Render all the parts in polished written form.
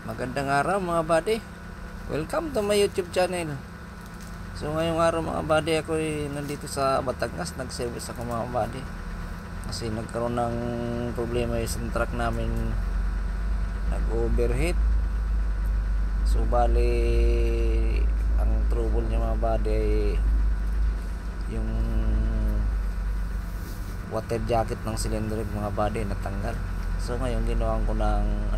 Magandang araw mga buddy. Welcome to my YouTube channel. So ngayong araw mga buddy, ako ay nandito sa Batangas. Nag-service ako mga buddy. Kasi nagkaroon ng problema yung isang truck namin, nag-overheat. So bali, ang trouble niya mga buddy ay yung water jacket ng cylinder mga buddy natanggal. So ngayon ginawan ko ng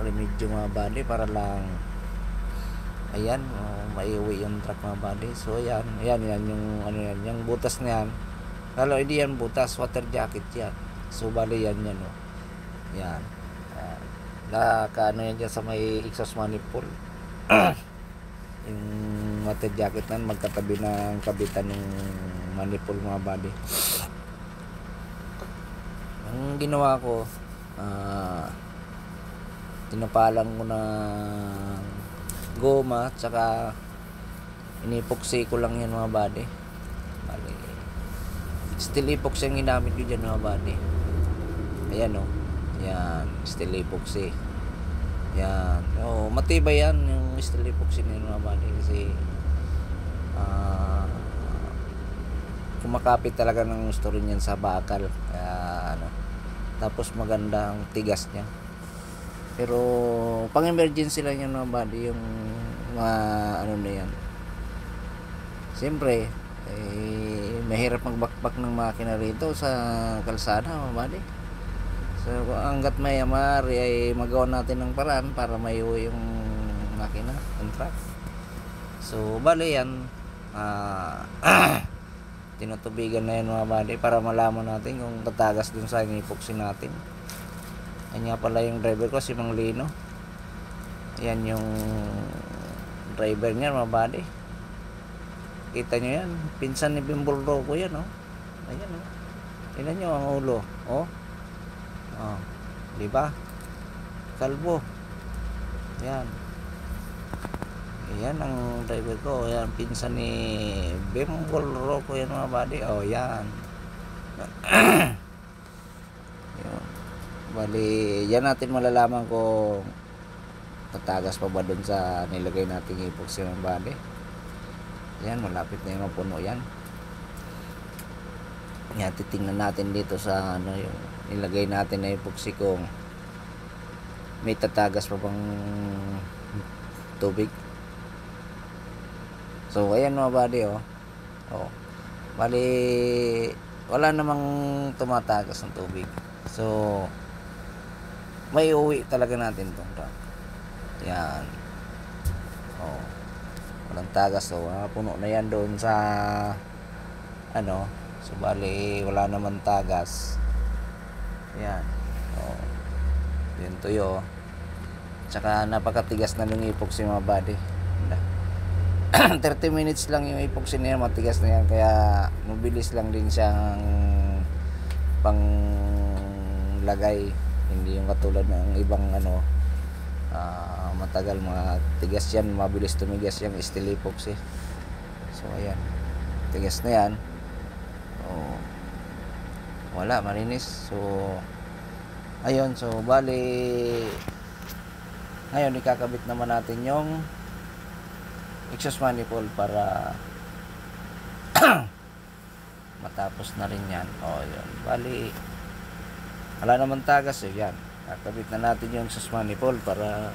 remedyo mga buddy para lang maiuwi yung truck mga buddy. So yan yung yung butas niyan. Kalau hindi yan butas, water jacket yan. So bali yan yan yan dyan sa may exhaust manifold. Yung water jacket nan magkatabi ng kabitan ng manifold mga buddy. Ang ginawa ko, tinapalan ko ng goma at saka inipoxy ko lang yan mga buddy. Bali, steel epoxy ang ginamit ko dyan mga buddy. Ayan yan, steel epoxy yan. Matibay yan yung steel epoxy na yun mga buddy, kasi kumakapit talaga ng gusto rin yan sa bakal. Kaya tapos maganda ang tigas niya. Pero pang emergency lang yan mga buddy, yung mga na yan. Siyempre mahirap magbakbak ng makina rito sa kalsada mga buddy. So hanggat may amari ay magawa natin ng paraan para maiuwi yung makina, yung truck. So bali yan, tinutubigan na yan mga buddy para malaman natin kung tatagas dun sa epoxy natin. Kanya pala yung driver ko, si Mang Lino. Yan yung driver niya mga buddy. Kita nyo yan, pinsan ni Bimbol Rocco yan ayan tingnan nyo ang ulo diba, kalbo yan. Yan ang driver ko, yan pinsan ni Bimbol Rocco yan mga buddy. Yan yun. Bali yan natin malalaman kung tatagas pa ba dun sa nilagay nating epoxy mga buddy. Yan, malapit na yung mapuno yan. Yan, titingnan natin dito sa yung nilagay natin na epoxy kung may tatagas pa bang tubig. So ayan mga buddy bali wala namang tumatagas ng tubig. So may uwi talaga natin itong truck. Yan walang tagas. So puno na yan doon sa so bali wala naman tagas. Yan yun tuyo. Tsaka napakatigas na yung epoxy mga buddy. 30 minutes lang yung epoxy na yan, matigas na yan. Kaya mabilis lang din siyang panglagay. Hindi yung katulad ng ibang matagal, mga tigas yan, mabilis tumigas yung steel epoxy. So ayan, tigas na yan. Wala, malinis. So ayun, so bali ngayon ikakabit naman natin yung exhaust manifold para matapos na rin yan. Yun, bali wala naman tagas yan. Kakabit na natin yung exhaust manifold para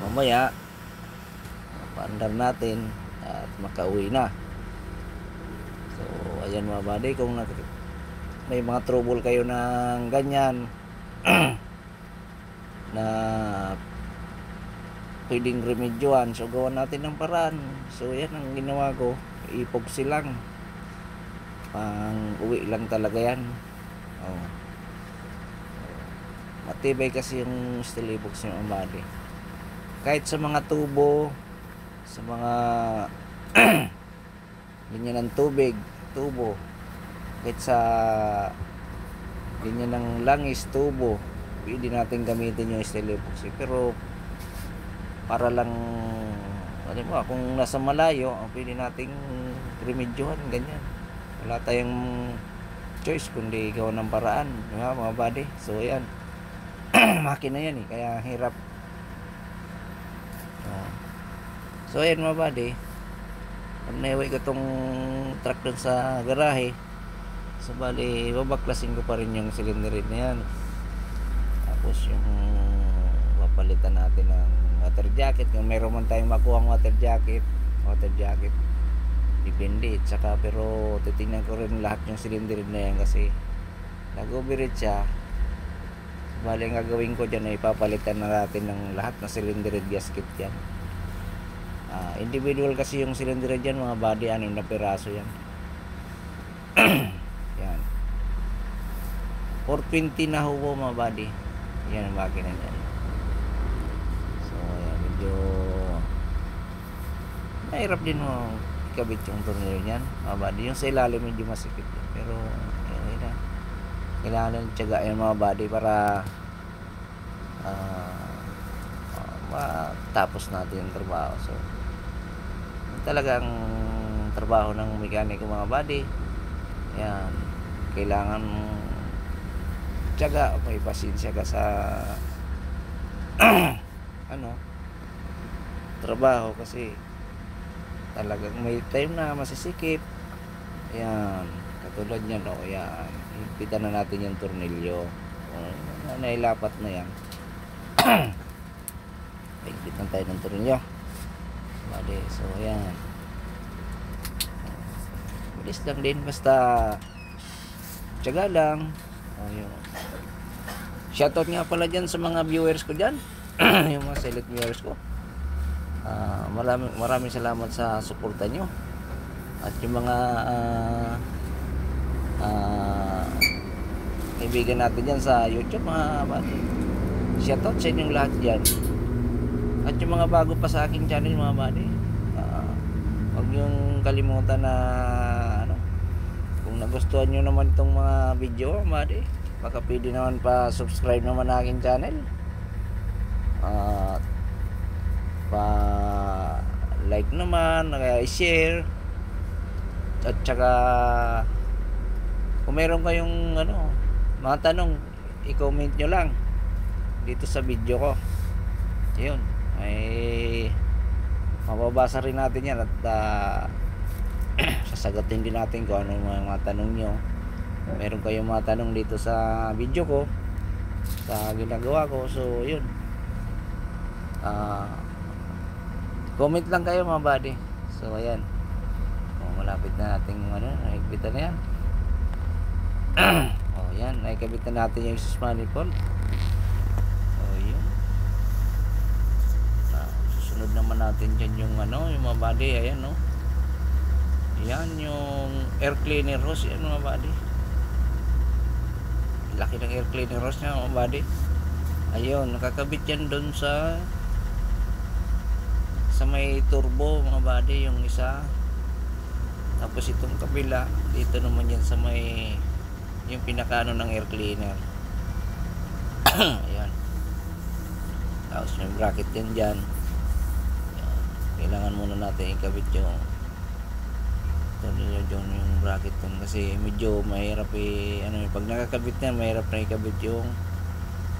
mamaya paandar natin at makauwi na. So ayan mga buddy, kung may mga trouble kayo ng ganyan na pwedeng remedyohan, so gawa natin ng paraan. So yan ang ginawa ko, epoxy lang, pang uwi lang talaga yan. Matibay kasi yung steel epoxy ng buddy. Kahit sa mga tubo, sa mga ganyan ng tubo, kahit sa ganyan ng langis, tubo, pwede natin gamitin yung steel epoxy. Pero para lang kung nasa malayo, pwede nating remedyohan ganyan. Wala tayong choice kundi gawa ng paraan, di ba, mga buddy? So ayan. Makina yan kaya hirap. So ayan mga buddy, pag naiwi ko tong truck dun sa garahe, so bali babaklasin ko pa rin yung cylinder head na yan. Tapos yung papalitan natin ng water jacket, kung meron man tayong makuha ang water jacket, depende. Tsaka pero titingnan ko rin lahat yung cylinder head na yan kasi nag-overheat siya. Bali ang gagawin ko dyan ay papalitan na natin ng lahat ng cylinder head gasket yan. Individual kasi yung cylinder head dyan mga buddy, 6 na piraso yan. Yan 420 na hubo mga buddy, yan ang makina yan. So yan, medyo mahirap din mo ikabit yung tornilyo yan mga buddy. Yung sa ilalim medyo masikip yan, pero yan na, kailangan tiyaga yan mga buddy para matapos natin yung trabaho. So talagang trabaho ng mekaniko mga buddy, yan, kailangan tiyaga, may pasensya ka sa trabaho kasi talagang may time na masisikip. Yan, katulad yan yan, higpitan na natin yung tornilyo. Nailapat na yan. Higpitan tayo ng tornilyo. So ayan, bilis lang din, basta tiyaga lang. Yun. Shoutout nga pala dyan sa mga viewers ko dyan. Yung mga select viewers ko, maraming salamat sa suporta nyo. At yung mga kaibigan natin dyan sa YouTube, mga buddy, shoutout sa inyong lahat dyan. At yung mga bago pa sa aking channel mga buddy, huwag yung kalimutan na kung nagustuhan nyo naman itong mga video mga buddy, baka pwede naman pa subscribe naman na aking channel, pa like naman, kaya i-share. At saka kung meron kayong mga tanong, i-comment nyo lang dito sa video ko. Yun, ay mababasa rin natin yan at sasagutin din natin kung ano yung mga tanong nyo. Meron kayong mga tanong dito sa video ko, sa ginagawa ko. So yun, comment lang kayo mga buddy. So ayan, malapit na nating naikbitan na yan. Yan, naikabitan natin yung sus manifold. Yun, susunod naman natin dyan yung yung mga body. Ayan yan yung air cleaner hose. Yan mga body, laki ng air cleaner hose nya mga body. Ayun, nakakabit yan dun sa may turbo mga body, yung isa. Tapos itong kabila dito naman yan sa may yung pinakaano ng air cleaner. Ayan, tapos yung bracket din dyan. Ayan. Kailangan muna natin ikabit yung yung bracket dun kasi medyo mahirap pag nakakabit na mahirap na ikabit yung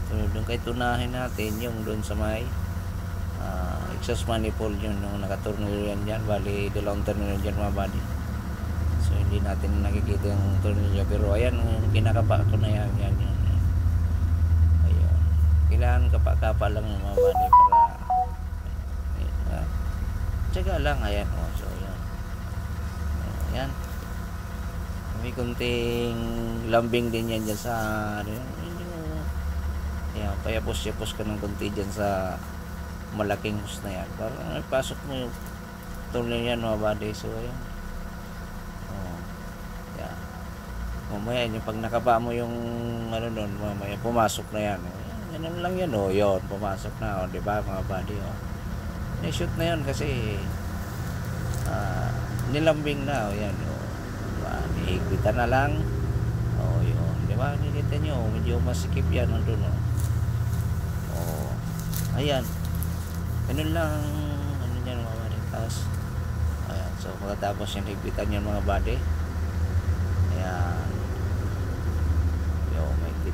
doon. Kaya tunahin natin yung doon sa may exhaust manifold, yun yung nakatornilyo yan dyan. Bali dalawang tornilyo dyan mga buddy. So hindi natin nakikita yung tornilyo, pero ayan, kinakapa ko na yan. Ayun, kailangan kapa lang mga buddy para tsaga lang. Ayan, so ayan, may kunting lambing din yan dyan sa ayan, payapos ka ng kunti dyan sa malaking hose na yan para pasok mo yung tornilyo yan mga buddy. So ayan, mamaya yung pag nakaba mo yung doon, mamaya pumasok na yan. Ganun lang yan yun, pumasok na di ba mga buddy. I-shoot na yun kasi nilambing na. Yan ihigpitan na lang. Yun, di ba, nakita nyo medyo masikip yan doon. Ayan, ganun lang yan mga buddy. Tapos ayan, so pagkatapos yung higpitan yan mga buddy,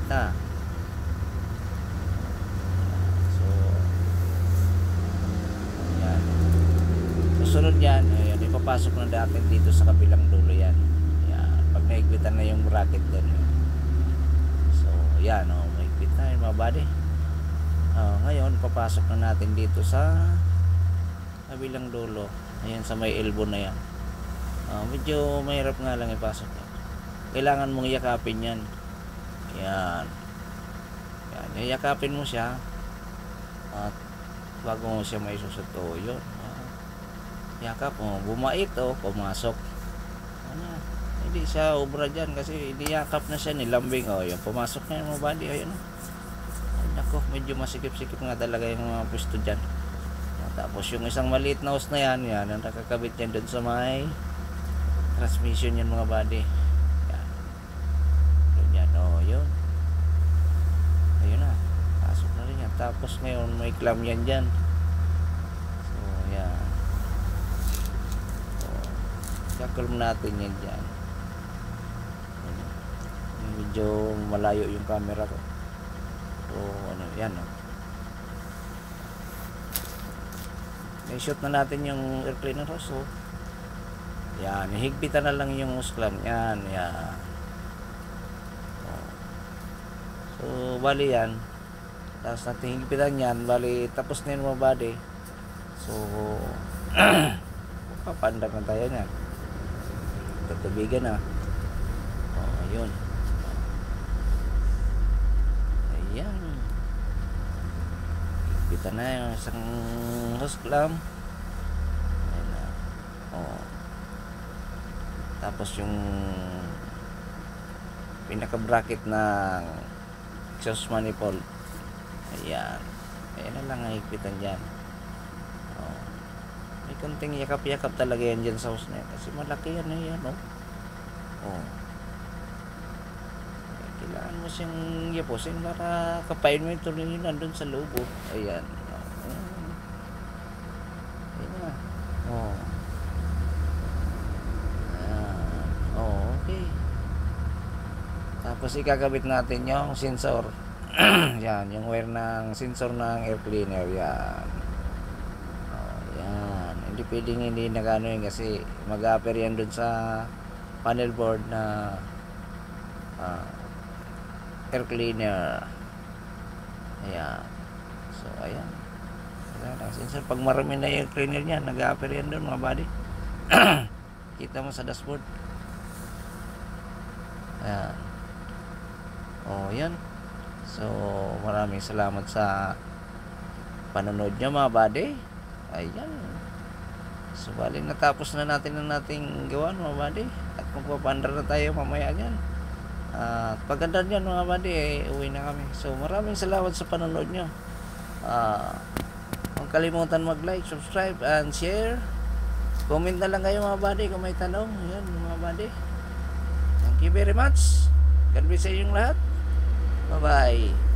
na. So yan. Susunod yan, ayan, ipapasok na natin dito sa kabilang dulo yan. Yan, pag naigpitan na yung bracket doon. So yan, maigpit na yung mga body. Ngayon papasok na natin dito sa kabilang dulo. Ayan, sa may elbow na yan. Medyo mahirap nga lang ipasok yan. Kailangan mong yakapin yan. Yan. Yan, yakapin mo siya at bago mo siya may susuto. Yun. Yakap mo, bumait pumasok. Ano, hindi siya obra dyan kasi hindi yakap na siya, nilambing. Yung pumasok na yung mga body. Ayun. Ay nako, medyo masikip-sikip nga talaga yung mga pwesto dyan. Tapos yung isang maliit na hose na yan, yan ang nakakabit yan doon sa may transmission yan mga body. Yan, yun. Ayun na, pasok na rin yan. Tapos ngayon may clamp yan dyan. So yan, kakalm natin yan dyan. Medyo malayo yung camera ko. So ano, yan i-shoot na natin yung air cleaner hose. Yan, higpitan na lang yung hose clamp. Yan. So bali yan, tapos natin higpitan yan, bali tapos na yung mga body. So papandag na tayo yan, tutubigan na. Yun, ayan, higpitan na yung isang hose clamp. Ayan na. Tapos yung pinaka bracket ng exhaust manifold, ayan na lang ang higpitan dyan. May konting yakap-yakap talaga yan dyan sa hose na yan kasi malaki yan kailangan mo siyang yapusin para kapain mo yung tornilyo nandun sa loob. Ayan na. Okay. Tapos ikakabit natin yung sensor. Yan, yung wire ng sensor ng air cleaner. Yan. Yan. Hindi pwedeng hindi nagano yun kasi mag-upper yan dun sa panel board na air cleaner. Ayan. So, ayan. Sensor. Pag marami na air cleaner yan, nag-upper yan dun mga body. Kita mo sa dashboard. Ayan. Yan. So maraming salamat sa panonood nyo mga body. Ayan. So bali natapos na natin ang nating gawa mga body. At magpapandar na tayo mamaya dyan. At paganda nyan mga body, uwi na kami. So maraming salamat sa panonood nyo. Huwag kalimutan mag-like, subscribe, and share. Comment na lang kayo mga body kung may tanong. Ayan mga body. Thank you very much. God bless sa inyong lahat. Bye-bye.